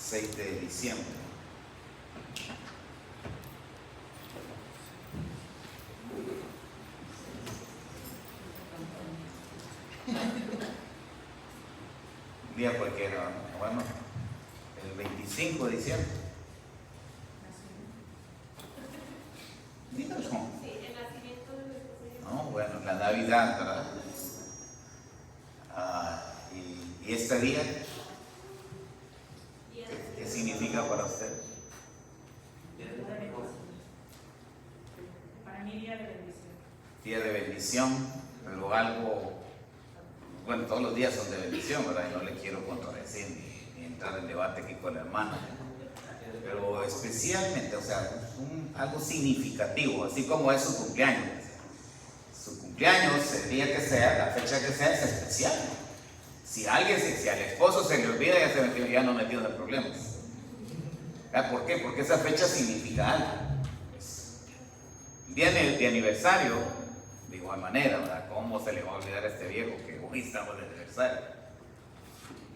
6 de diciembre. Un día cualquiera, bueno, el 25 de diciembre. Díganos. Sí, el nacimiento de nuestro Señor. No, bueno, la Navidad, ¿verdad? Y este día, ¿qué significa para usted? Para mí, día de bendición. Día de bendición, pero algo, bueno, todos los días son de bendición, ¿verdad? Y no le quiero contradecir ni entrar en debate aquí con la hermana, pero especialmente, o sea, algo significativo, así como es su cumpleaños. Su cumpleaños, el día que sea, la fecha que sea, es especial. Si al esposo se le olvida, ya no metido en problemas. ¿Por qué? Porque esa fecha significa algo. El día de aniversario, de igual manera, ¿verdad? ¿Cómo se le va a olvidar a este viejo que hoy estamos de aniversario?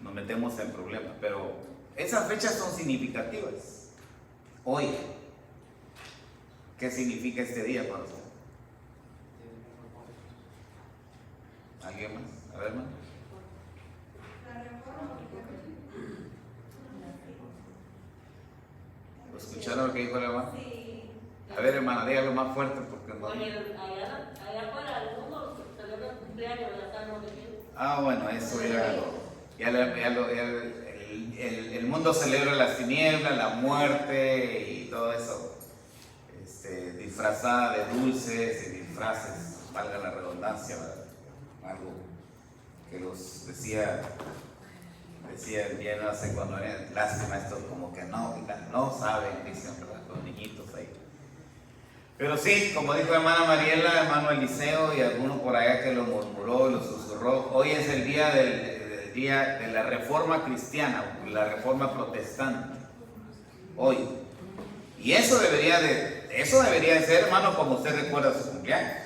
Nos metemos en problemas, pero esas fechas son significativas. Hoy, ¿qué significa este día para usted? ¿Alguien más? A ver, hermano. ¿Escucharon lo que dijo el hermano? Sí. A ver, hermana, dígalo más fuerte porque no. Oye, allá afuera el mundo celebra el cumpleaños, ya están los vecinos. Bueno, eso el mundo celebra las tinieblas, la muerte y todo eso, disfrazada de dulces y disfraces, valga la redundancia, ¿verdad? Algo que los decía bien hace cuando eran lástima, estos como que no saben, dicen, ¿verdad? Los niñitos ahí. Pero sí, como dijo hermana Mariela, hermano Eliseo y alguno por allá que lo murmuró, lo susurró, hoy es el día de la reforma cristiana, la reforma protestante. Hoy. Y eso debería de ser, hermano, como usted recuerda su cumpleaños.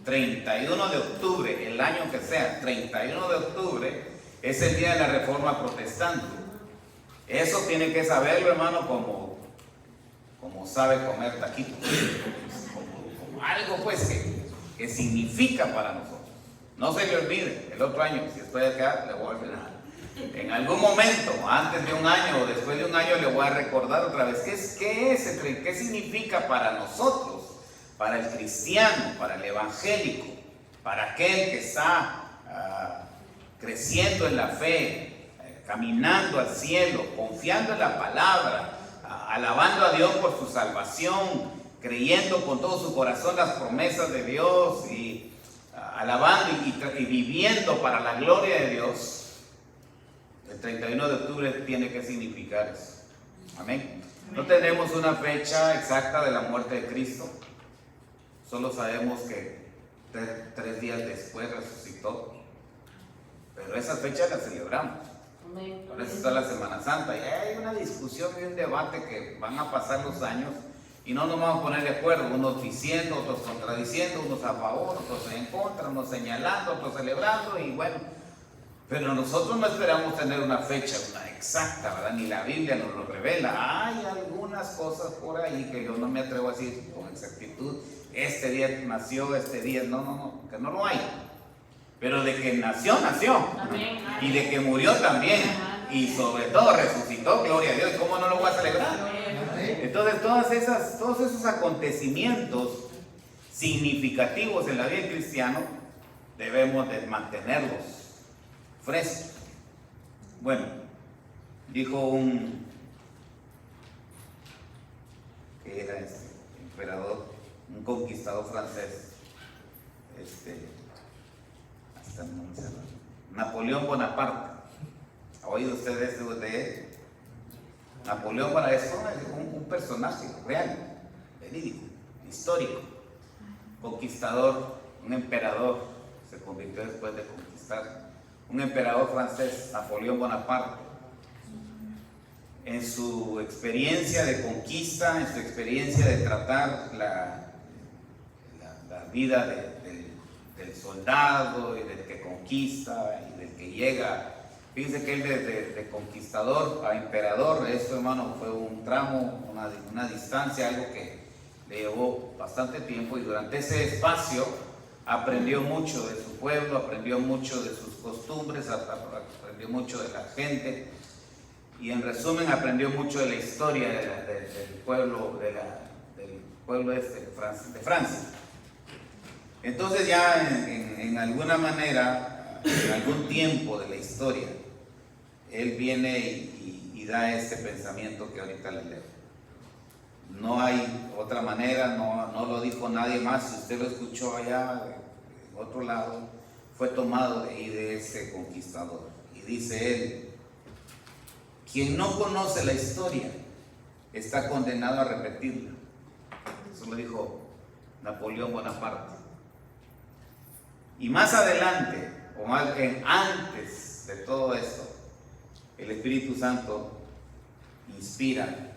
31 de octubre, el año que sea, 31 de octubre es el día de la reforma protestante. Eso tiene que saberlo, hermano, como sabe comer taquitos, como algo pues que significa para nosotros. No se le olvide, el otro año, si estoy acá, le voy a olvidar. En algún momento, antes de un año o después de un año, le voy a recordar otra vez qué significa para nosotros, para el cristiano, para el evangélico, para aquel que está creciendo en la fe, caminando al cielo, confiando en la palabra, alabando a Dios por su salvación, creyendo con todo su corazón las promesas de Dios y alabando y viviendo para la gloria de Dios. El 31 de octubre tiene que significar eso. Amén. No tenemos una fecha exacta de la muerte de Cristo, solo sabemos que 3 días después resucitó, pero esa fecha la celebramos. Por eso está la Semana Santa. Y hay una discusión y un debate que van a pasar los años y no nos vamos a poner de acuerdo, unos diciendo, otros contradiciendo, unos a favor, otros en contra, unos señalando, otros celebrando, y bueno, pero nosotros no esperamos tener una fecha, una exacta, ¿verdad? Ni la Biblia nos lo revela. Hay algunas cosas por ahí que yo no me atrevo a decir con exactitud, este día nació, este día, no, que no lo hay. Pero de que nació. Amén. Y de que murió también. Y sobre todo resucitó, gloria a Dios. ¿Cómo no lo voy a celebrar? Entonces todos esos acontecimientos significativos en la vida del cristiano debemos de mantenerlos frescos. Bueno, dijo un emperador, un conquistador francés, Napoleón Bonaparte. ¿Ha oído usted de él? Napoleón Bonaparte es un personaje real, verídico, histórico, conquistador, un emperador, se convirtió después de conquistar, un emperador francés, Napoleón Bonaparte. En su experiencia de conquista, en su experiencia de tratar la vida del soldado y del que conquista y del que llega Fíjense que él de conquistador a emperador, esto, hermano, fue un tramo, una distancia, algo que le llevó bastante tiempo, y durante ese espacio aprendió mucho de su pueblo, aprendió mucho de sus costumbres, aprendió mucho de la gente, y en resumen aprendió mucho de la historia del pueblo, de Francia. Entonces ya en alguna manera, en algún tiempo de la historia, él viene y da este pensamiento que ahorita le leo. No hay otra manera, no lo dijo nadie más. Si usted lo escuchó allá en otro lado, fue tomado de ahí, de ese conquistador. Y dice él: quien no conoce la historia está condenado a repetirla. Eso lo dijo Napoleón Bonaparte. Y más adelante, o más bien antes de todo esto, el Espíritu Santo inspira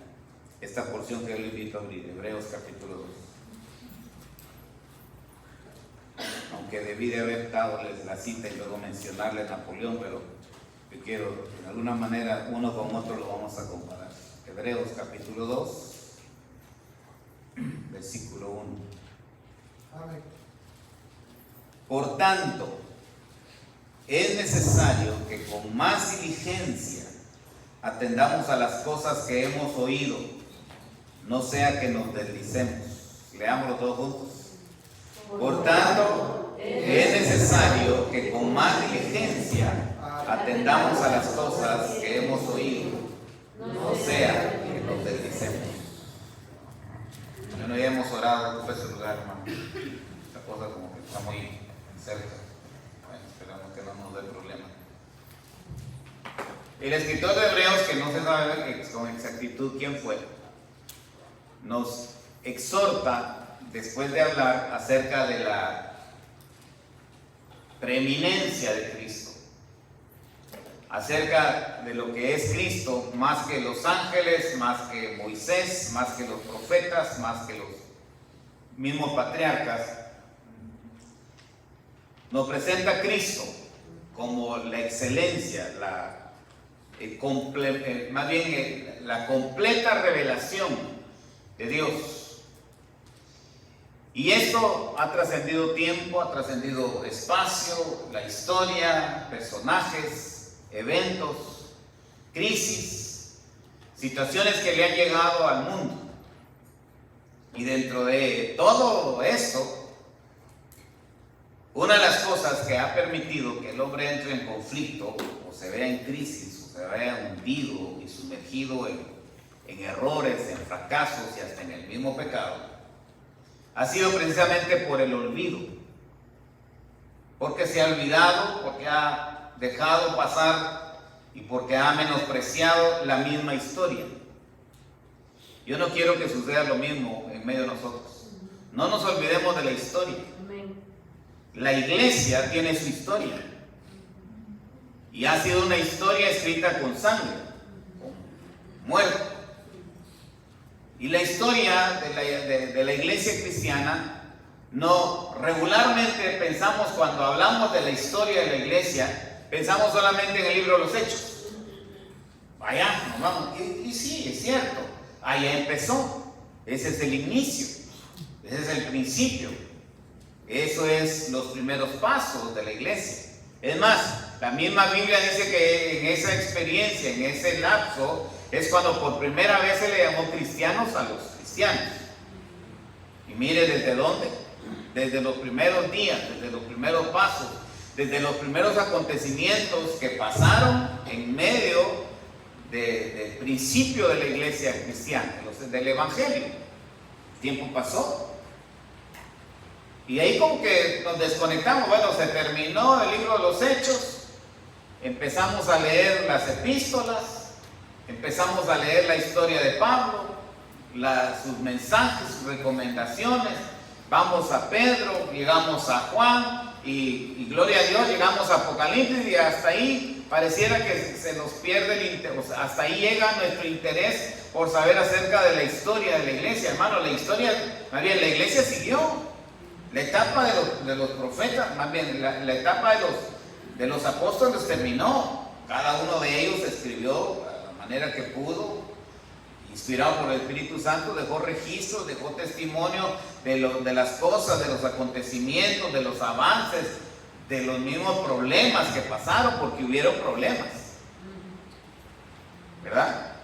esta porción que yo le invito a abrir, Hebreos capítulo 2. Aunque debí de haber dado la cita y luego mencionarle a Napoleón, pero yo quiero, de alguna manera, uno con otro lo vamos a comparar. Hebreos capítulo 2, versículo 1. Amén. Por tanto, es necesario que con más diligencia atendamos a las cosas que hemos oído, no sea que nos deslicemos. Leámoslo todos juntos. Por tanto, es necesario que con más diligencia atendamos a las cosas que hemos oído, no sea que nos deslicemos. Bueno, ya hemos orado, ocupe ese lugar, hermano. Esta cosa como que está muy cerca. Bueno, esperamos que no nos dé problema. El escritor de Hebreos, que no se sabe con exactitud quién fue, nos exhorta, después de hablar acerca de la preeminencia de Cristo, acerca de lo que es Cristo, más que los ángeles, más que Moisés, más que los profetas, más que los mismos patriarcas, nos presenta a Cristo como la excelencia, más bien la completa revelación de Dios. Y esto ha trascendido tiempo, ha trascendido espacio, la historia, personajes, eventos, crisis, situaciones que le han llegado al mundo. Y dentro de todo esto, una de las cosas que ha permitido que el hombre entre en conflicto, o se vea en crisis, o se vea hundido y sumergido en errores, en fracasos y hasta en el mismo pecado, ha sido precisamente por el olvido. Porque se ha olvidado, porque ha dejado pasar y porque ha menospreciado la misma historia. Yo no quiero que suceda lo mismo en medio de nosotros. No nos olvidemos de la historia. La iglesia tiene su historia. Y ha sido una historia escrita con sangre, con muerte. Y la historia de la iglesia cristiana, no regularmente pensamos, cuando hablamos de la historia de la iglesia, pensamos solamente en el libro de los Hechos. Vaya, nos vamos. Y sí, es cierto, ahí empezó. Ese es el inicio, ese es el principio. Eso es los primeros pasos de la iglesia. Es más, la misma Biblia dice que en esa experiencia, en ese lapso, es cuando por primera vez se le llamó cristianos a los cristianos. Y mire desde dónde, desde los primeros días, desde los primeros pasos, desde los primeros acontecimientos que pasaron en medio del principio de la iglesia cristiana, del evangelio. El tiempo pasó. Y ahí como que nos desconectamos. Bueno, se terminó el libro de los Hechos, empezamos a leer las epístolas, empezamos a leer la historia de Pablo, sus mensajes, sus recomendaciones, vamos a Pedro, llegamos a Juan y gloria a Dios, llegamos a Apocalipsis y hasta ahí pareciera que se nos pierde el interés, o sea, hasta ahí llega nuestro interés por saber acerca de la historia de la iglesia. Hermano, la historia, más bien la iglesia siguió. La etapa de los profetas, más bien la etapa de los apóstoles terminó. Cada uno de ellos escribió a la manera que pudo, inspirado por el Espíritu Santo, dejó registros, dejó testimonio de las cosas, de los acontecimientos, de los avances, de los mismos problemas que pasaron, porque hubieron problemas, ¿verdad?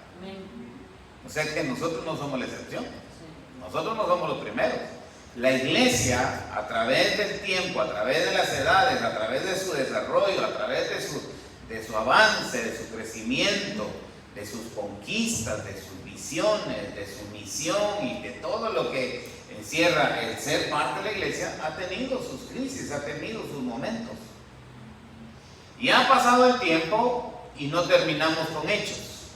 O sea que nosotros no somos la excepción, nosotros no somos los primeros. La iglesia, a través del tiempo, a través de las edades, a través de su desarrollo, a través de su avance, de su crecimiento, de sus conquistas, de sus visiones, de su misión y de todo lo que encierra el ser parte de la iglesia, ha tenido sus crisis, ha tenido sus momentos. Y ha pasado el tiempo y no terminamos con hechos,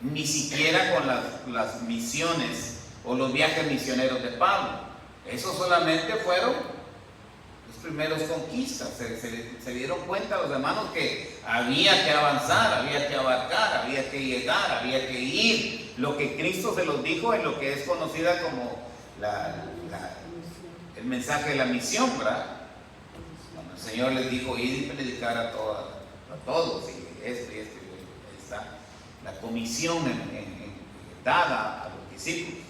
ni siquiera con las misiones o los viajes misioneros de Pablo. Esos solamente fueron los primeros conquistas. Se dieron cuenta los hermanos que había que avanzar, había que abarcar, había que llegar, había que ir. Lo que Cristo se los dijo en lo que es conocida como el mensaje de la misión, ¿verdad? Cuando el Señor les dijo, ir y predicar a todos, y esto, y ahí está la comisión dada a los discípulos.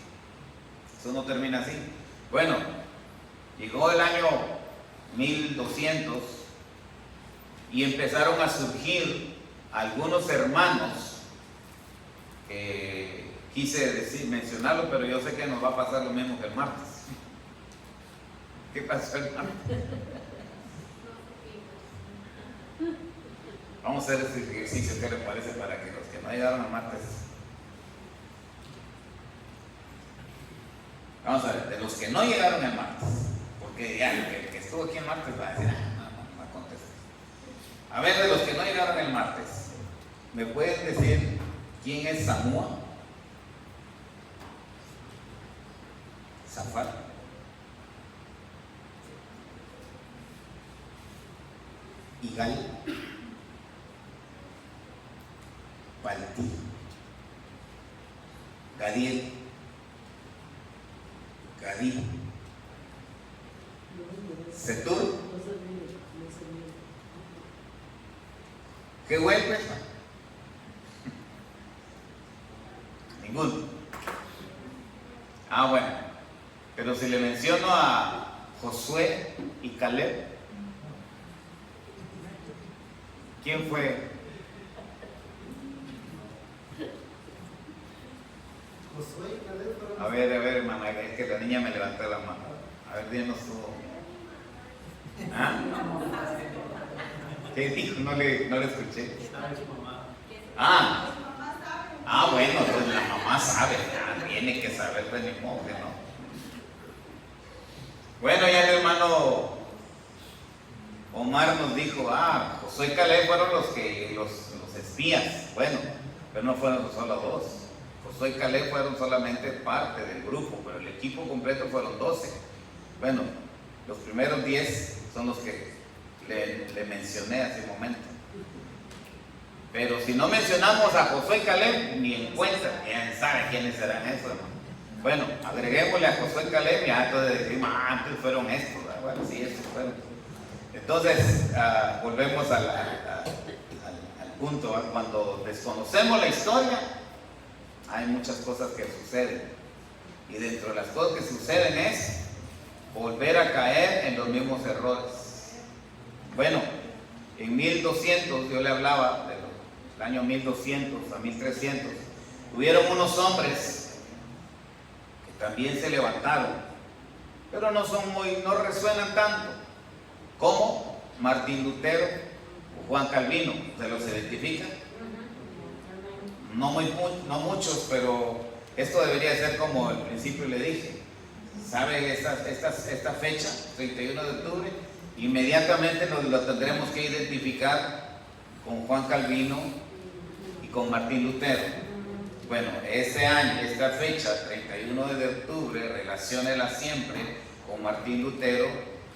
Eso no termina así. Bueno, llegó el año 1200 y empezaron a surgir algunos hermanos, quise mencionarlo, pero yo sé que nos va a pasar lo mismo que el martes. ¿Qué pasó el martes? Vamos a hacer este ejercicio, ¿qué les parece? Para que los que no llegaron el martes, vamos a ver, de los que no llegaron el martes, porque ya el que estuvo aquí el martes va a decir, no contesta. A ver, de los que no llegaron el martes, ¿me pueden decir quién es Samúa? Zafar. Igal. Paltí. Gadiel. Gadí. Setur. ¿Qué huelga? Ninguno. Ah, bueno. Pero si le menciono a Josué y Caleb, ¿quién fue? Josué y Caleb fueron. A ver, hermana, es que la niña me levantó la mano. A ver, dinos tú. ¿Ah? ¿Qué dijo? No le escuché. Bueno, pues la mamá sabe, ya tiene que saber, pues ni modo que no. Bueno, ya el hermano Omar nos dijo, Josué y Caleb fueron los espías. Bueno, pero no fueron solo dos. Josué y Caleb fueron solamente parte del grupo, pero el equipo completo fueron 12. Bueno, los primeros 10 son los que le mencioné hace un momento. Pero si no mencionamos a Josué y Caleb, ni en cuenta, quién sabe quiénes serán esos, hermano. Bueno, agreguémosle a Josué y Caleb y entonces decimos, antes fueron estos, ¿verdad? Bueno, sí, estos fueron. Entonces, volvemos al punto, ¿verdad? Cuando desconocemos la historia, hay muchas cosas que suceden. Y dentro de las cosas que suceden es volver a caer en los mismos errores. Bueno, en 1200, yo le hablaba del año 1200 a 1300, hubieron unos hombres que también se levantaron, pero no resuenan tanto como Martín Lutero o Juan Calvino. ¿Se los identifican? No muchos, pero esto debería ser como al principio le dije. ¿Sabe esta fecha, 31 de octubre? Inmediatamente nos lo tendremos que identificar con Juan Calvino y con Martín Lutero. Bueno, ese año, esta fecha, 31 de octubre, relaciónela siempre con Martín Lutero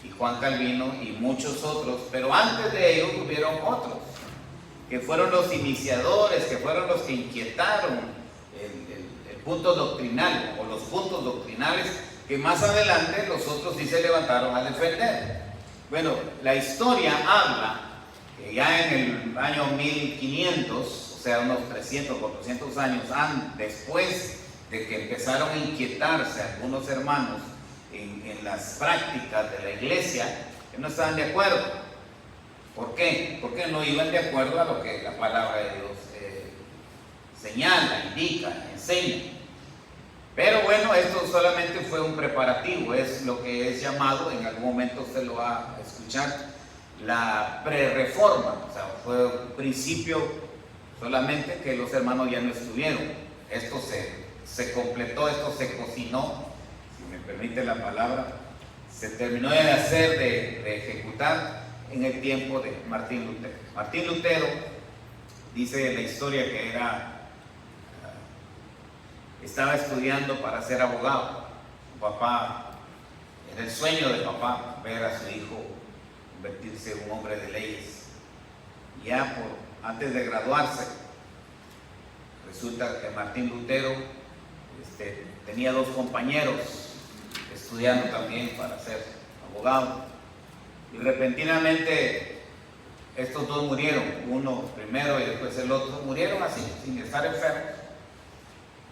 y Juan Calvino y muchos otros, pero antes de ellos hubieron otros, que fueron los iniciadores, que fueron los que inquietaron el punto doctrinal o los puntos doctrinales que más adelante los otros sí se levantaron a defender. Bueno, la historia habla Ya en el año 1500, o sea, unos 300, 400 años después de que empezaron a inquietarse algunos hermanos en las prácticas de la iglesia, que no estaban de acuerdo. ¿Por qué? Porque no iban de acuerdo a lo que la palabra de Dios señala, indica, enseña. Pero bueno, esto solamente fue un preparativo, es lo que es llamado, en algún momento usted lo va a escuchar, la pre-reforma. O sea, fue un principio solamente que los hermanos ya no estuvieron. Esto se completó, esto se cocinó, si me permite la palabra, se terminó de hacer, de ejecutar en el tiempo de Martín Lutero. Martín Lutero dice la historia que estaba estudiando para ser abogado. Su papá, era el sueño de papá ver a su hijo convertirse en un hombre de leyes. Ya antes de graduarse, resulta que Martín Lutero tenía 2 compañeros estudiando también para ser abogado, y repentinamente estos 2 murieron, uno primero y después el otro, murieron así, sin estar enfermos.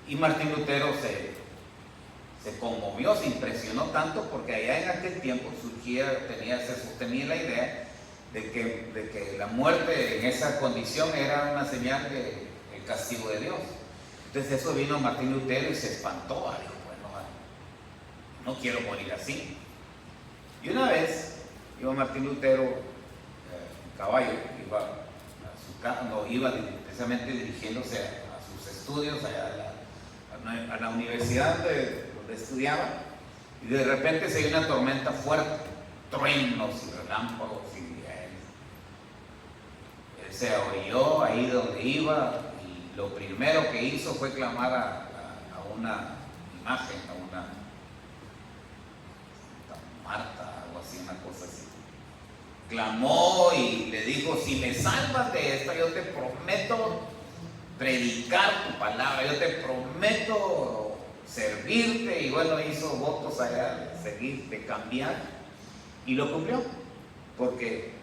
Y Martín Lutero se conmovió, se impresionó tanto, porque allá en aquel tiempo se sostenía la idea de que la muerte en esa condición era una señal del castigo de Dios. Entonces eso vino Martín Lutero y se espantó. Dijo, bueno, no quiero morir así. Y una vez iba Martín Lutero en caballo, iba a su casa, no, iba precisamente dirigiéndose a sus estudios allá a la universidad donde estudiaba, y de repente se dio una tormenta fuerte, truenos y relámpagos, y él se orilló ahí donde iba, y lo primero que hizo fue clamar a una imagen, a una Marta, algo así, una cosa así. Clamó y le dijo: si me salvas de esta, yo te prometo predicar tu palabra, yo te prometo servirte. Y bueno, hizo votos allá de seguir, de cambiar, y lo cumplió, porque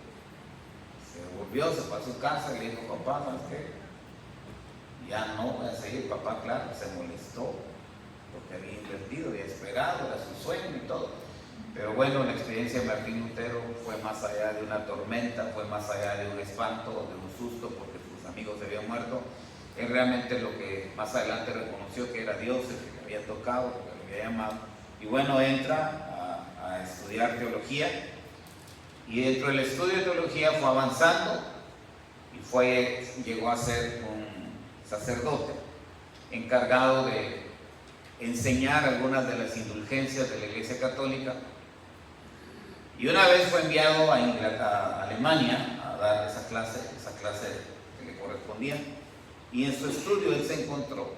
se volvió, se fue a su casa y le dijo: papá, ¿sabes qué? Ya no voy a seguir. Papá, claro, se molestó, porque había invertido, había esperado, era su sueño y todo. Pero bueno, la experiencia de Martín Lutero fue más allá de una tormenta, fue más allá de un espanto, de un susto, porque sus amigos se habían muerto. Es realmente lo que más adelante reconoció, que era Dios el que le había tocado, el que le había llamado. Y bueno, entra a estudiar teología, y dentro del estudio de teología fue avanzando y llegó a ser un sacerdote encargado de enseñar algunas de las indulgencias de la Iglesia Católica. Y una vez fue enviado a Alemania a dar esa clase que le correspondía. Y en su estudio él se encontró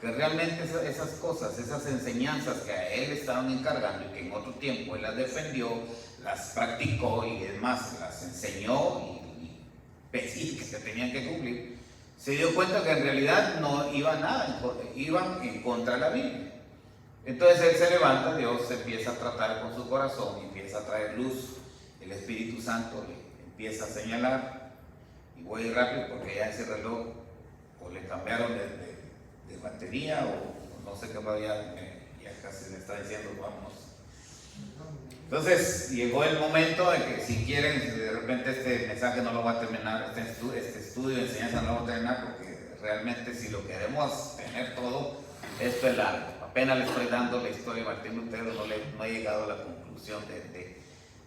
que realmente esas cosas, esas enseñanzas que a él estaban encargando y que en otro tiempo él las defendió, las practicó y demás, las enseñó y que se tenían que cumplir, se dio cuenta que en realidad no iban iban en contra de la Biblia. Entonces él se levanta, Dios empieza a tratar con su corazón, empieza a traer luz, el Espíritu Santo le empieza a señalar. Y voy rápido porque ya ese reloj o le cambiaron de batería o no sé qué más, ya casi me está diciendo vámonos. Entonces llegó el momento de que, si quieren, de repente este mensaje no lo va a terminar, este estudio de enseñanza no lo va a terminar, porque realmente si lo queremos tener todo, esto es largo. Apenas le estoy dando la historia de Martín Lutero, no he llegado a la conclusión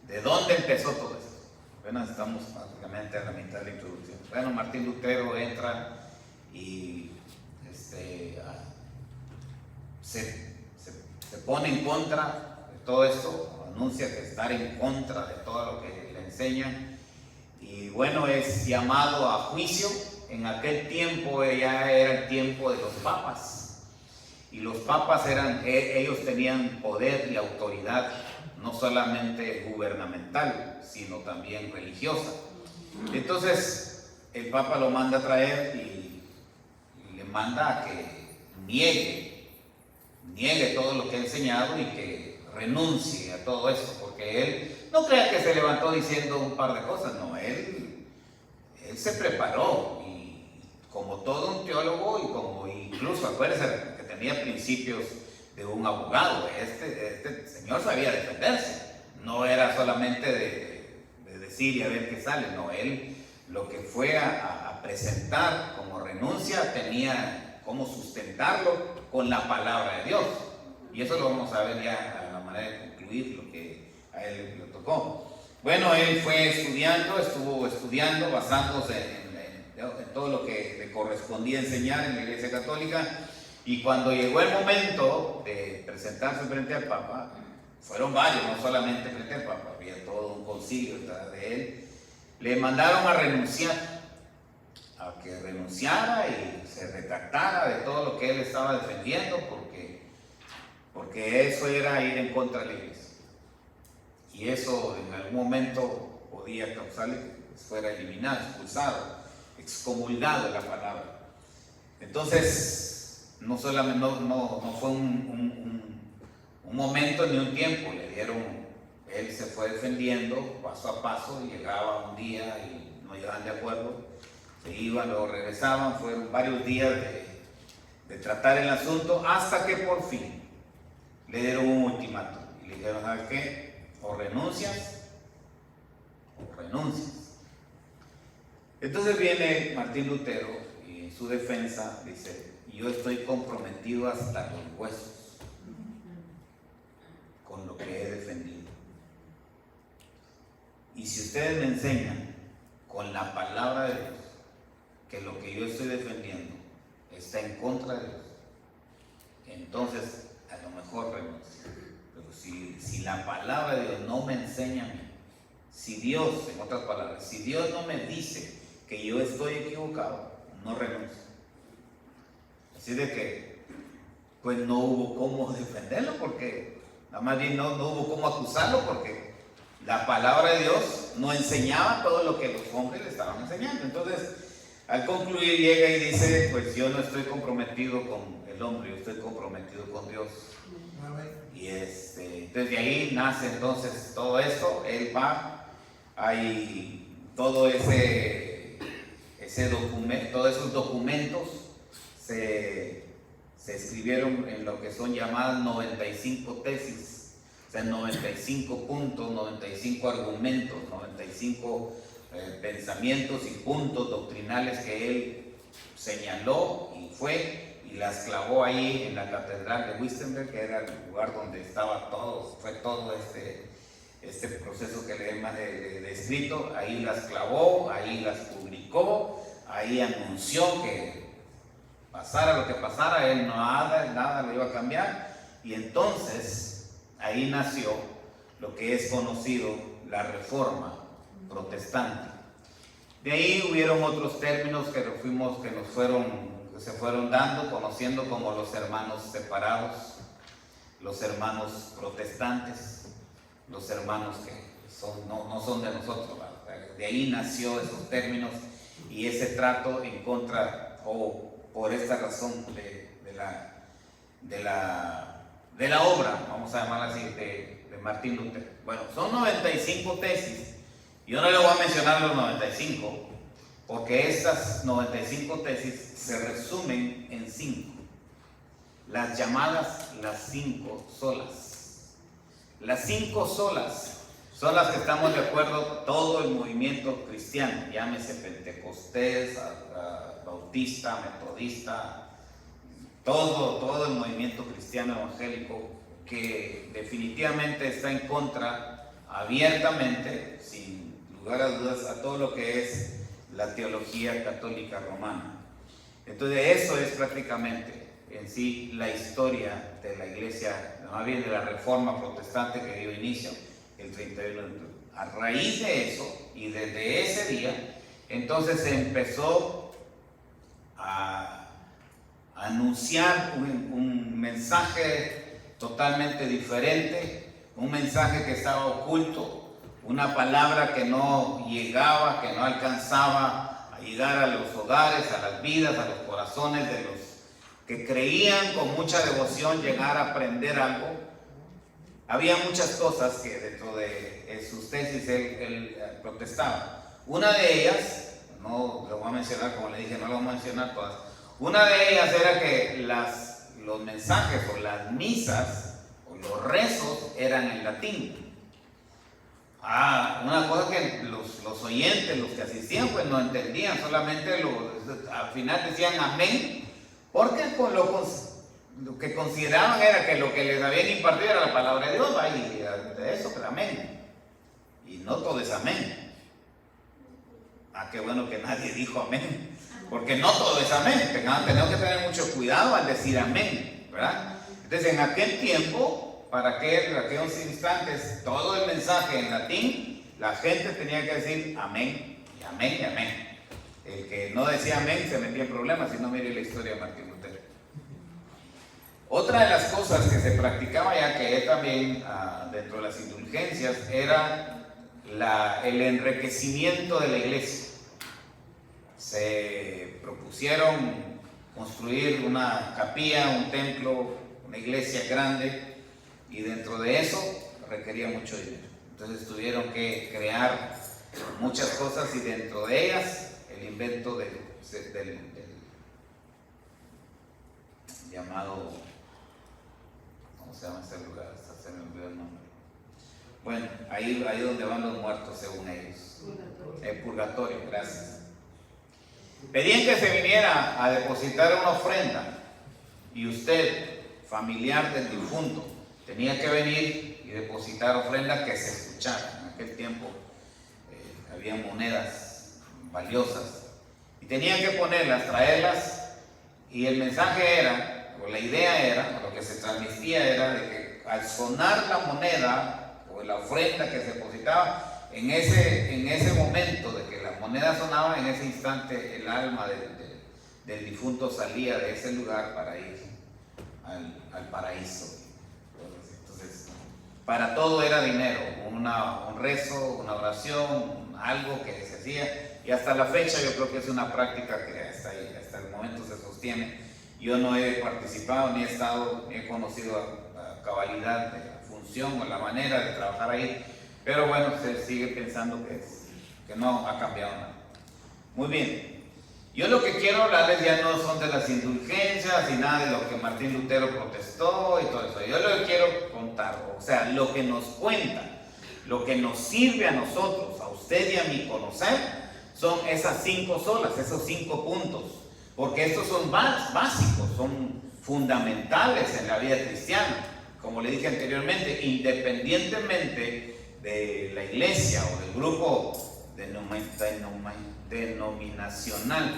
de dónde empezó todo esto. Apenas estamos prácticamente a la mitad de la introducción. Bueno, Martín Lutero entra y se pone en contra de todo esto, anuncia que estar en contra de todo lo que le enseñan, y bueno, es llamado a juicio. En aquel tiempo ya era el tiempo de los papas, y los papas ellos tenían poder y autoridad no solamente gubernamental, sino también religiosa. Entonces el papa lo manda a traer y le manda a que niegue todo lo que ha enseñado y que renuncie a todo eso, porque él no crea que se levantó diciendo un par de cosas, no, él él se preparó y como todo un teólogo y como incluso, acuérdense que tenía principios de un abogado, este señor sabía defenderse, no era solamente de decir y a ver qué sale, no, él lo que fue a presentar como renuncia tenía cómo sustentarlo con la palabra de Dios, y eso lo vamos a ver ya a la manera de concluir lo que a él le tocó. Bueno, él fue estuvo estudiando, basándose en todo lo que le correspondía enseñar en la Iglesia Católica, y cuando llegó el momento de presentarse frente al Papa, fueron varios, no solamente frente al Papa, había todo un concilio detrás de él, le mandaron a renunciar, a que renunciara y se retractara de todo lo que él estaba defendiendo, porque eso era ir en contra de la Iglesia. Y eso en algún momento podía causarle que fuera eliminado, expulsado, excomulgado de la palabra. Entonces, no fue un momento ni un tiempo, él se fue defendiendo paso a paso, y llegaba un día y no llegaban de acuerdo, se iban, luego regresaban, fueron varios días de tratar el asunto, hasta que por fin le dieron un ultimátum y le dijeron: ¿sabes qué? O renuncias o renuncias. Entonces viene Martín Lutero y en su defensa dice: yo estoy comprometido hasta los huesos con lo que he defendido, y si ustedes me enseñan con la palabra de Dios que lo que yo estoy defendiendo está en contra de Dios, entonces a lo mejor renuncio. Si la palabra de Dios no me enseña a mí, si Dios, en otras palabras, si Dios no me dice que yo estoy equivocado, no renuncio. Así de que, pues no hubo cómo defenderlo, porque nada más bien no hubo cómo acusarlo, porque la palabra de Dios no enseñaba todo lo que los hombres le estaban enseñando. Entonces, al concluir, llega y dice: pues yo no estoy comprometido con el hombre, yo estoy comprometido con Dios. Y entonces de ahí nace entonces todo esto. Él va, hay todo ese documento, todos esos documentos se escribieron en lo que son llamadas 95 tesis, o sea, 95 puntos, 95 argumentos, 95 pensamientos y puntos doctrinales que él señaló y las clavó ahí en la catedral de Wittenberg, que era el lugar donde estaba fue todo este proceso que le he descrito. Ahí las clavó, ahí las publicó, ahí anunció que pasara lo que pasara, él nada lo iba a cambiar, y entonces ahí nació lo que es conocido la Reforma Protestante. De ahí hubieron otros términos que se fueron dando, conociendo como los hermanos separados, los hermanos protestantes, los hermanos que no son de nosotros, ¿verdad? De ahí nació esos términos y ese trato en contra, o por esta razón de la obra, vamos a llamarla así, de Martín Lutero. Bueno, son 95 tesis. Yo no le voy a mencionar los 95, porque estas 95 tesis se resumen en 5, las llamadas las 5 solas. Las 5 solas son las que estamos de acuerdo todo el movimiento cristiano, llámese Pentecostés, Bautista, Metodista, todo el movimiento cristiano evangélico, que definitivamente está en contra, abiertamente, sin lugar a dudas, a todo lo que es la teología católica romana. Entonces eso es prácticamente en sí la historia de la iglesia, más bien de la Reforma Protestante que dio inicio el 31 de octubre. A raíz de eso, y desde ese día, entonces se empezó a anunciar un mensaje totalmente diferente, un mensaje que estaba oculto, una palabra que no llegaba, que no alcanzaba a llegar a los hogares, a las vidas, a los corazones de los que creían con mucha devoción llegar a aprender algo. Había muchas cosas que dentro de sus tesis él protestaba. Una de ellas, no lo voy a mencionar, como le dije, no lo voy a mencionar todas. Una de ellas era que los mensajes o las misas o los rezos eran en latín. Una cosa que los oyentes, los que asistían, pues no entendían, solamente al final decían amén, porque con lo que consideraban era que lo que les habían impartido era la palabra de Dios, y de eso, pues amén. Y no todo es amén. Qué bueno que nadie dijo amén, porque no todo es amén. Tenemos que tener mucho cuidado al decir amén, ¿verdad? Entonces, en aquel tiempo, para aquellos instantes, todo el mensaje en latín, la gente tenía que decir amén, y amén, y amén. El que no decía amén se metía en problemas, si no, mire la historia de Martín Lutero. Otra de las cosas que se practicaba ya, que también dentro de las indulgencias, era el enriquecimiento de la iglesia. Se propusieron construir una capilla, un templo, una iglesia grande, y dentro de eso requería mucho dinero. Entonces tuvieron que crear muchas cosas, y dentro de ellas el invento del llamado, ¿cómo se llama este lugar? Hasta se me olvidó el nombre. Bueno, ahí donde van los muertos según ellos. El purgatorio, gracias. Pedían que se viniera a depositar una ofrenda, y usted, familiar del difunto, tenía que venir y depositar ofrenda que se escuchara. En aquel tiempo había monedas valiosas, y tenían que ponerlas, traerlas, y el mensaje era, o la idea era, o lo que se transmitía era de que al sonar la moneda o la ofrenda que se depositaba, en ese momento de que la moneda sonaba, en ese instante el alma del difunto salía de ese lugar para ir al paraíso. Entonces, para todo era dinero, un rezo, una oración, algo que se hacía, y hasta la fecha yo creo que es una práctica que hasta el momento se sostiene. Yo no he participado, ni he conocido a cabalidad de la función o la manera de trabajar ahí, pero bueno, se sigue pensando que no ha cambiado nada. Muy bien, yo lo que quiero hablarles ya no son de las indulgencias y nada de lo que Martín Lutero protestó y todo eso. Yo lo que quiero contar, o sea, lo que nos cuenta, lo que nos sirve a nosotros, a usted y a mí conocer, son esas 5 solas, esos 5 puntos, porque estos son básicos, son fundamentales en la vida cristiana. Como le dije anteriormente, independientemente de la iglesia o del grupo denominacional,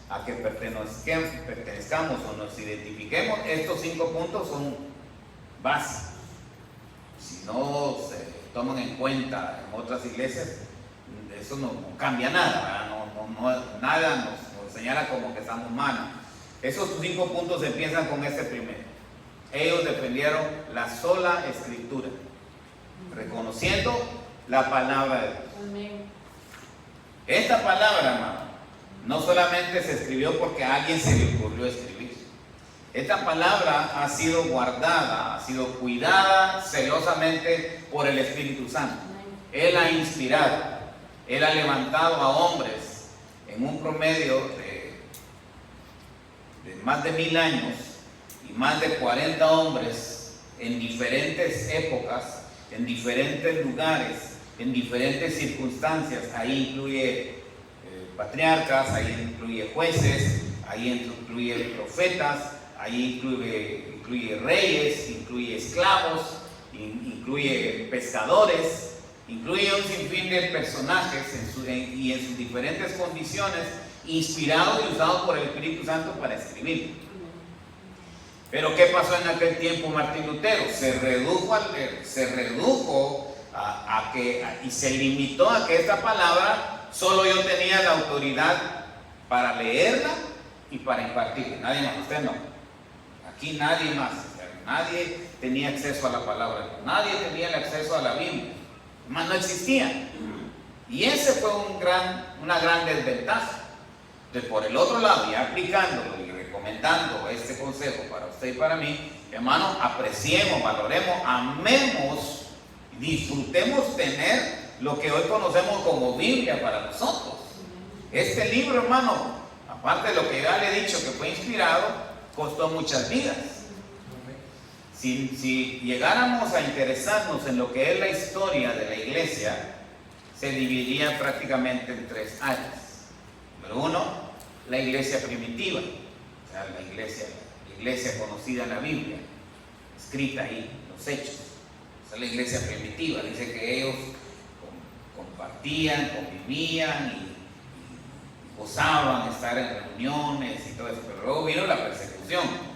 a que pertenezcamos o nos identifiquemos, estos 5 puntos son básicos. Si no se toman en cuenta en otras iglesias, eso no cambia nada, nada nos señala como que estamos mal. Esos 5 puntos empiezan con este primero. Ellos defendieron la sola escritura, reconociendo la palabra de Dios. Amén. Esta palabra, hermano, no solamente se escribió porque a alguien se le ocurrió escribir. Esta palabra ha sido guardada, ha sido cuidada celosamente por el Espíritu Santo. Él ha inspirado, Él ha levantado a hombres en un promedio de más de 1000 años, y más de 40 hombres en diferentes épocas, en diferentes lugares, en diferentes circunstancias. Ahí incluye patriarcas, ahí incluye jueces, ahí incluye profetas, ahí incluye reyes, incluye esclavos, incluye pescadores, incluye un sinfín de personajes y en sus diferentes condiciones, inspirados y usados por el Espíritu Santo para escribir. Pero ¿qué pasó en aquel tiempo Martín Lutero? Se redujo y se limitó a que esta palabra solo yo tenía la autoridad para leerla y para impartirla. Nadie más, usted no. Aquí nadie más. Nadie tenía acceso a la palabra. Nadie tenía el acceso a la Biblia. Más no existía. Y ese fue una gran desventaja. Entonces, por el otro lado, ya aplicándolo y recomendando este consejo para usted y para mí, hermano, apreciemos, valoremos, amemos, disfrutemos tener lo que hoy conocemos como Biblia para nosotros. Este libro, hermano, aparte de lo que ya le he dicho que fue inspirado, costó muchas vidas. Si llegáramos a interesarnos en lo que es la historia de la iglesia, se dividiría prácticamente en 3 áreas. Número 1, la iglesia primitiva, o sea, la iglesia conocida en la Biblia, escrita ahí, los hechos. Esa es la iglesia primitiva. Dice que ellos compartían, convivían y gozaban estar en reuniones y todo eso, pero luego vino la persecución.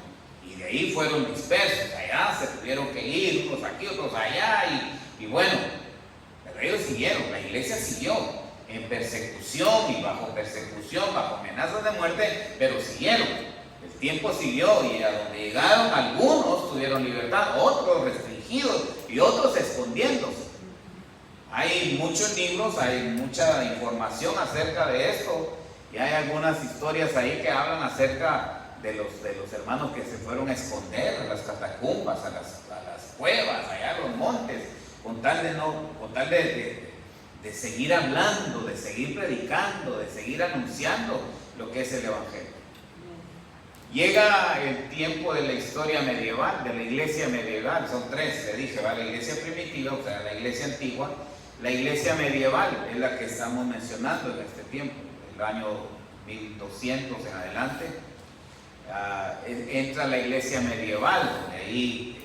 Y de ahí fueron dispersos, allá se tuvieron que ir, unos aquí, otros allá, y bueno, pero ellos siguieron, la iglesia siguió en persecución y bajo persecución, bajo amenazas de muerte, pero siguieron. El tiempo siguió y a donde llegaron, algunos tuvieron libertad, otros restringidos y otros escondiéndose. Hay muchos libros, hay mucha información acerca de esto, y hay algunas historias ahí que hablan acerca de los hermanos que se fueron a esconder a las catacumbas, a las cuevas, allá a los montes, con tal de seguir hablando, de seguir predicando, de seguir anunciando lo que es el Evangelio. Llega el tiempo de la historia medieval, de la iglesia medieval, son 3, le dije, ¿va? La iglesia primitiva, o sea, la iglesia antigua, la iglesia medieval es la que estamos mencionando en este tiempo, el año 1200 en adelante. Entra la iglesia medieval, donde ahí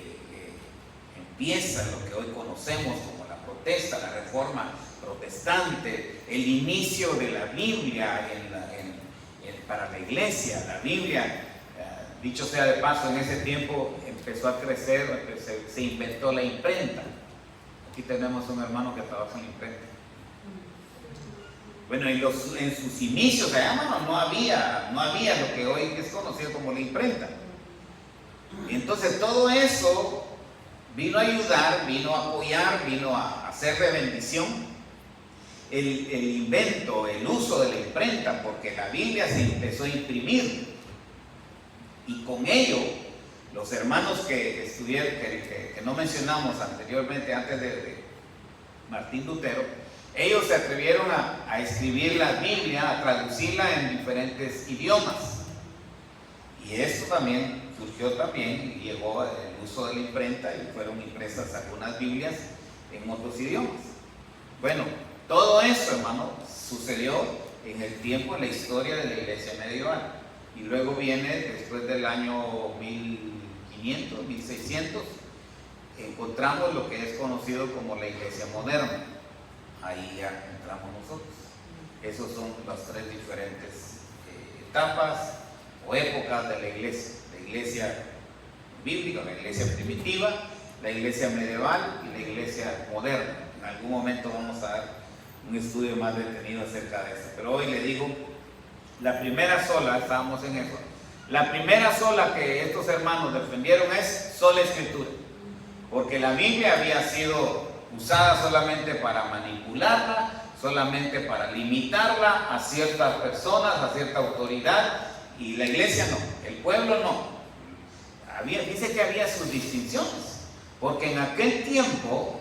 empieza lo que hoy conocemos como la protesta, la reforma protestante, el inicio de la Biblia para la iglesia. La Biblia, dicho sea de paso, en ese tiempo empezó a crecer, se inventó la imprenta. Aquí tenemos un hermano que trabaja en la imprenta. Bueno, en sus inicios allá, no había lo que hoy es conocido como la imprenta. Y entonces todo eso vino a ayudar, vino a apoyar, vino a hacer de bendición el invento, el uso de la imprenta, porque la Biblia se empezó a imprimir. Y con ello, los hermanos que estuvieron, que no mencionamos anteriormente, antes de Martín Lutero, ellos se atrevieron a escribir la Biblia, a traducirla en diferentes idiomas. Y esto también surgió también, y llegó el uso de la imprenta, y fueron impresas algunas Biblias en otros idiomas. Bueno, todo eso, hermano, sucedió en el tiempo, en la historia de la iglesia medieval. Y luego viene, después del año 1500, 1600, encontramos lo que es conocido como la iglesia moderna. Ahí ya entramos nosotros. Esas son las 3 diferentes etapas o épocas de la iglesia bíblica, la iglesia primitiva, la iglesia medieval y la iglesia moderna. En algún momento vamos a dar un estudio más detenido acerca de eso, pero hoy le digo, la primera sola, estábamos en eso, la primera sola que estos hermanos defendieron es sola escritura, porque la Biblia había sido usada solamente para manipularla, solamente para limitarla a ciertas personas, a cierta autoridad, y la iglesia no, el pueblo no. Dice que había sus distinciones, porque en aquel tiempo,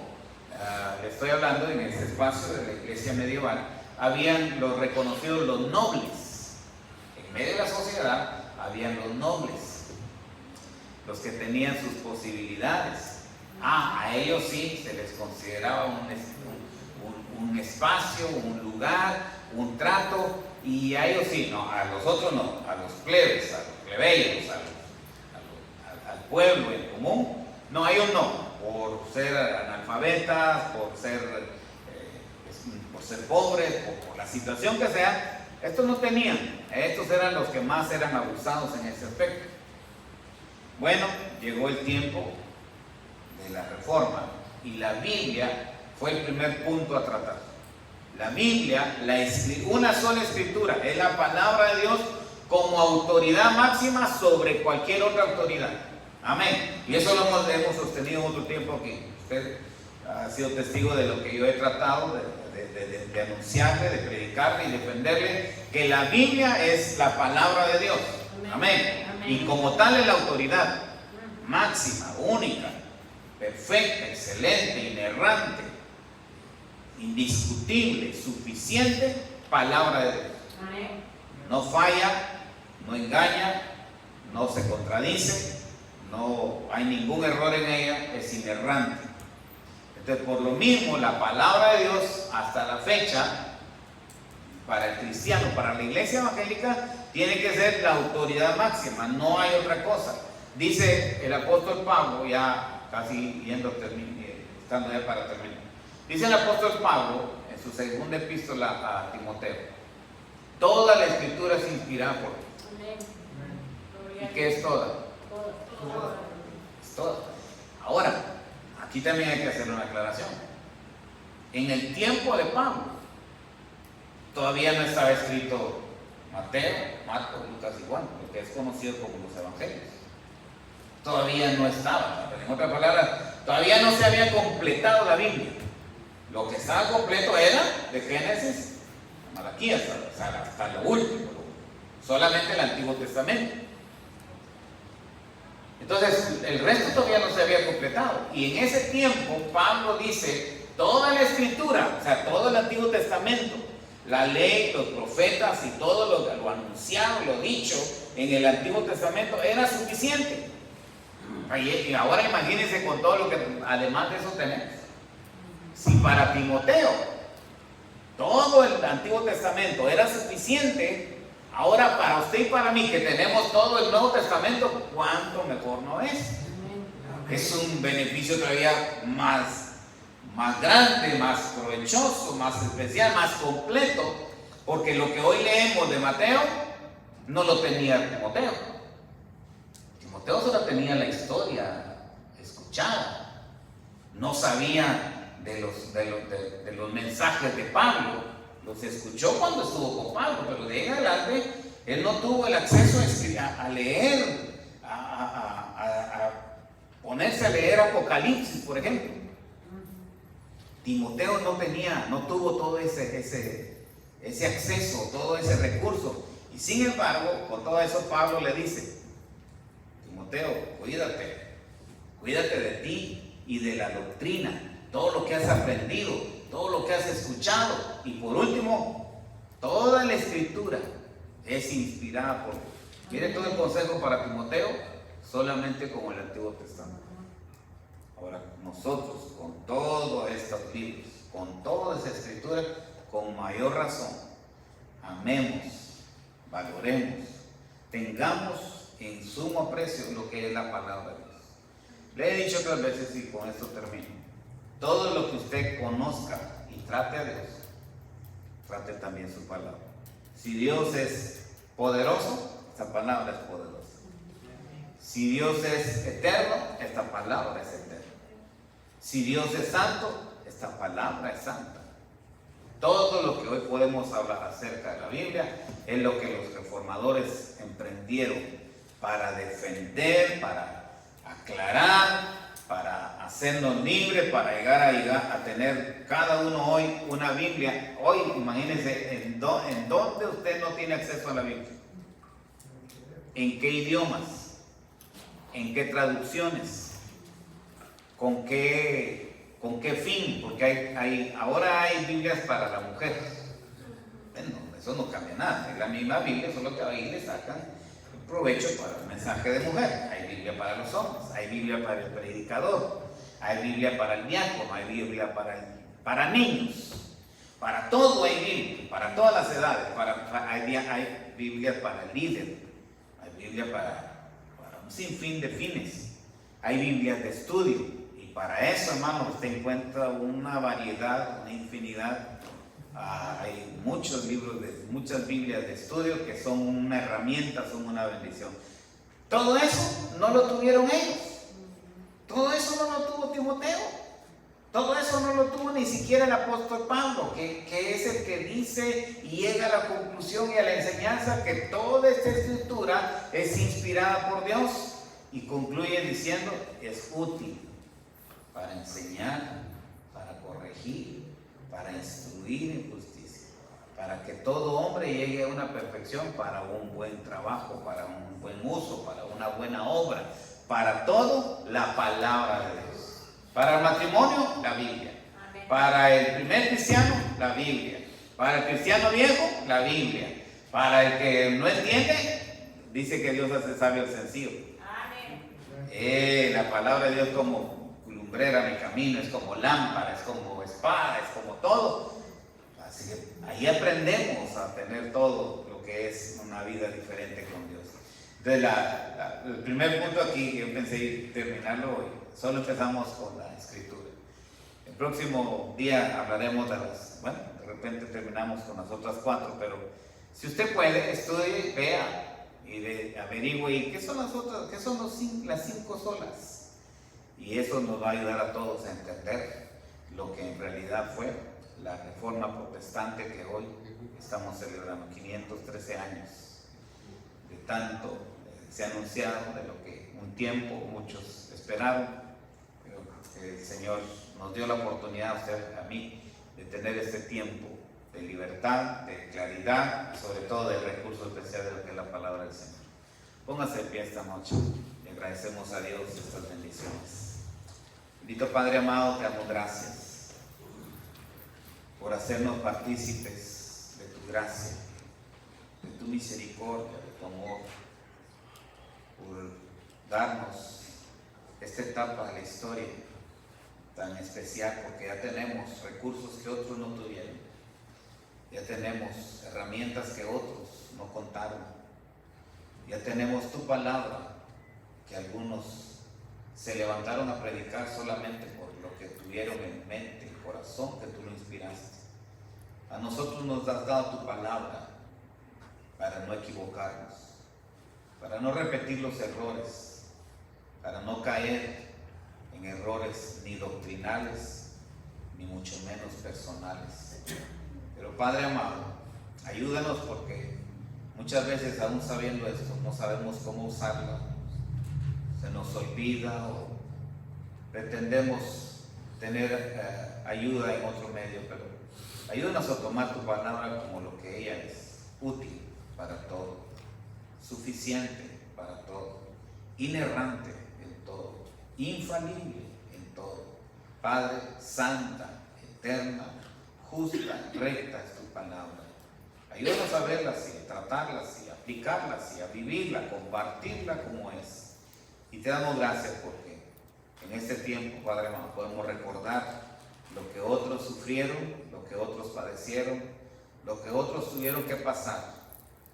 le estoy hablando en este espacio de la iglesia medieval, habían los reconocidos, los nobles. En medio de la sociedad habían los nobles, los que tenían sus posibilidades. A ellos sí se les consideraba un espacio, un lugar, un trato, y a ellos sí, no, a los otros no, a los plebes, a los plebeyos, al pueblo en común, no, a ellos no, por ser analfabetas, por ser pobres, o por la situación que sea, estos no tenían, estos eran los que más eran abusados en ese aspecto. Bueno, llegó el tiempo de la reforma y la Biblia fue el primer punto a tratar. La Biblia, una sola escritura, es la palabra de Dios como autoridad máxima sobre cualquier otra autoridad. Amén. Y eso lo hemos sostenido en otro tiempo aquí. Usted ha sido testigo de lo que yo he tratado de anunciarle, de predicarle y defenderle, que la Biblia es la palabra de Dios. Amén. Y como tal es la autoridad máxima, única, perfecta, excelente, inerrante, indiscutible, suficiente palabra de Dios. No falla, no engaña, no se contradice, no hay ningún error en ella, es inerrante. Entonces, por lo mismo, la palabra de Dios hasta la fecha, para el cristiano, para la iglesia evangélica, tiene que ser la autoridad máxima, no hay otra cosa. Dice el apóstol Pablo, ya casi estando ya para terminar, dice el apóstol Pablo en su segunda epístola a Timoteo: toda la escritura es inspirada por Dios. ¿Y qué es toda? Es toda. Ahora, aquí también hay que hacer una aclaración. En el tiempo de Pablo todavía no estaba escrito Mateo, Marcos, Lucas y Juan, lo que es conocido como los evangelios. Todavía no estaba. En otras palabras, todavía no se había completado la Biblia. Lo que estaba completo era de Génesis a Malaquías, hasta lo último, solamente el Antiguo Testamento. Entonces, el resto todavía no se había completado. Y en ese tiempo, Pablo dice: toda la escritura, o sea, todo el Antiguo Testamento, la ley, los profetas y todo lo anunciado, lo dicho en el Antiguo Testamento era suficiente. Y ahora imagínense con todo lo que además de eso tenemos. Si para Timoteo todo el Antiguo Testamento era suficiente, ahora para usted y para mí, que tenemos todo el Nuevo Testamento, ¿cuánto mejor no es? Es un beneficio todavía más grande, más provechoso, más especial, más completo, porque lo que hoy leemos de Mateo no lo tenía Timoteo. Timoteo solo tenía la historia escuchada, no sabía de los mensajes de Pablo. Los escuchó cuando estuvo con Pablo, pero de ahí en adelante él no tuvo el acceso a leer, a ponerse a leer Apocalipsis, por ejemplo. Timoteo no tuvo todo ese acceso, todo ese recurso. Y sin embargo, con todo eso Pablo le dice: Timoteo, cuídate de ti y de la doctrina, todo lo que has aprendido, todo lo que has escuchado. Y por último, toda la escritura es inspirada por Dios. Mire todo el consejo para Timoteo, solamente como el Antiguo Testamento. Ahora, nosotros con todos estos libros, con toda esa escritura, con mayor razón, amemos, valoremos, tengamos en sumo aprecio lo que es la palabra de Dios. Le he dicho otras veces, y con esto termino: todo lo que usted conozca y trate a Dios, trate también su palabra. Si Dios es poderoso, esta palabra es poderosa. Si Dios es eterno, esta palabra es eterna. Si Dios es santo, esta palabra es santa. Todo lo que hoy podemos hablar acerca de la Biblia es lo que los reformadores emprendieron para defender, para aclarar, para hacernos libres, para llegar a tener cada uno hoy una Biblia. Hoy, imagínense, ¿en dónde usted no tiene acceso a la Biblia? ¿En qué idiomas? ¿En qué traducciones? ¿Con qué fin? Porque ahora hay Biblias para la mujer. Bueno, eso no cambia nada. Es la misma Biblia, solo que ahí le sacan provecho para el mensaje de mujer. Hay Biblia para los hombres, hay Biblia para el predicador, hay Biblia para el diácono, hay Biblia para niños. Para todo hay Biblia, para todas las edades. Hay Biblia para el líder, hay Biblia para un sinfín de fines. Hay Biblias de estudio. Para eso, hermano, usted encuentra una variedad, una infinidad. Hay muchos libros, muchas Biblias de estudio que son una herramienta, son una bendición. Todo eso no lo tuvieron ellos. Todo eso no lo tuvo Timoteo. Todo eso no lo tuvo ni siquiera el apóstol Pablo, que es el que dice y llega a la conclusión y a la enseñanza que toda esta escritura es inspirada por Dios. Y concluye diciendo: es útil para enseñar, para corregir, para instruir en justicia, para que todo hombre llegue a una perfección, para un buen trabajo, para un buen uso, para una buena obra, para todo la palabra de Dios. Para el matrimonio, la Biblia. Para el primer cristiano, la Biblia. Para el cristiano viejo, la Biblia. Para el que no entiende, dice que Dios hace sabio al sencillo. Amén. La palabra de Dios como lumbrera mi camino, es como lámpara, es como espada, es como todo. Así que ahí aprendemos a tener todo lo que es una vida diferente con Dios. Entonces el primer punto aquí, que yo pensé terminarlo hoy, solo empezamos con la escritura. El próximo día hablaremos de de repente terminamos con las otras 4, pero si usted puede, estudie, vea y averigüe qué son las otras, qué son las 5 solas. Y eso nos va a ayudar a todos a entender lo que en realidad fue la reforma protestante que hoy estamos celebrando, 513 años de tanto se ha anunciado, de lo que un tiempo muchos esperaron, pero el Señor nos dio la oportunidad a usted, a mí, de tener este tiempo de libertad, de claridad y sobre todo del recurso especial de lo que es la palabra del Señor. Póngase de pie esta noche y agradecemos a Dios estas bendiciones. Bendito Padre amado, te damos gracias por hacernos partícipes de tu gracia, de tu misericordia, de tu amor, por darnos esta etapa de la historia tan especial, porque ya tenemos recursos que otros no tuvieron, ya tenemos herramientas que otros no contaron, ya tenemos tu palabra que algunos se levantaron a predicar solamente por lo que tuvieron en mente, el corazón que tú lo inspiraste. A nosotros nos has dado tu palabra para no equivocarnos, para no repetir los errores, para no caer en errores ni doctrinales, ni mucho menos personales. Pero Padre amado, ayúdanos, porque muchas veces, aún sabiendo esto, no sabemos cómo usarla, se nos olvida o pretendemos tener ayuda en otro medio, pero ayúdanos a tomar tu palabra como lo que ella es: útil para todo, suficiente para todo, inerrante en todo, infalible en todo. Padre, santa, eterna, justa, recta es tu palabra. Ayúdanos a verla así, a tratarla así, a aplicarla así, a vivirla, a compartirla como es. Y te damos gracias porque en este tiempo, Padre amado, podemos recordar lo que otros sufrieron, lo que otros padecieron, lo que otros tuvieron que pasar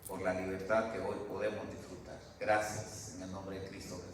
por la libertad que hoy podemos disfrutar. Gracias en el nombre de Cristo Jesús.